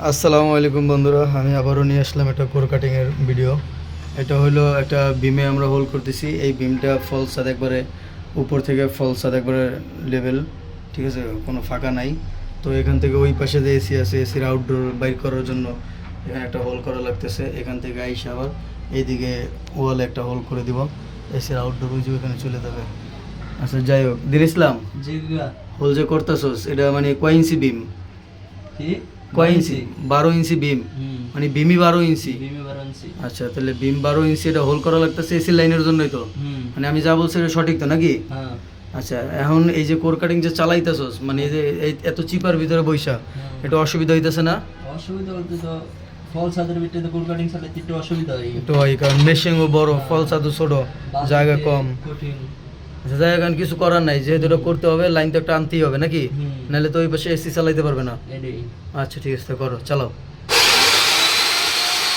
আসসালামু আলাইকুম বন্ধুরা, আমি আবারও নিয়ে আসলাম একটা কোর কাটিংয়ের ভিডিও। এটা হলো একটা বিমে আমরা হোল করতেছি। এই বিমটা ফলস সাদ একবারে উপর থেকে ফলস সাদ একবারে লেভেল, ঠিক আছে, কোনো ফাঁকা নাই। তো এখান থেকে ওই পাশে যে এসি আছে, এসির আউটডোর বাইর করার জন্য এখানে একটা হোল করা লাগতেছে। এখান থেকে আইসা আবার এইদিকে ওয়ালে একটা হোল করে দিব। এসির আউটডোর ওই যে ওখানে চলে যাবে। আচ্ছা যাই হোক, দিন ইসলাম, হোল যে করতেছোস এটা মানে কয় ইঞ্চি বিম? কয় ইঞ্চি? 12 ইঞ্চি বিম, মানে বিমই 12 ইঞ্চি। আচ্ছা, তাহলে বিম 12 ইঞ্চি এটা হোল করা লাগতেছে এসি লাইনের জন্যই তো, মানে আমি যা বলছি এটা সঠিক তো নাকি? আচ্ছা, এখন এই যে কোর কাটিং যে চালাইতেছস, মানে এই যে এত চিপার ভিতরে বইসা এটা অসুবিধা হইতেছে না? অসুবিধা বলতে তো ফল ছাদের ভিতরে তো কোর কাটিং চালাতে একটু অসুবিধা হয়। একটু হয়, কারণ মেশিনও বড়, ফল ছাদও ছোট, জায়গা কম। কঠিন। আচ্ছা, জায়গা কারণ কিছু করার নাই, যেহেতু এটা করতে হবে লাইন তো একটা আনতেই হবে নাকি, নাহলে তো ওই পাশে এসি চালাইতে পারবে না। এটাই। আচ্ছা ঠিক আছে, করো, চালাও।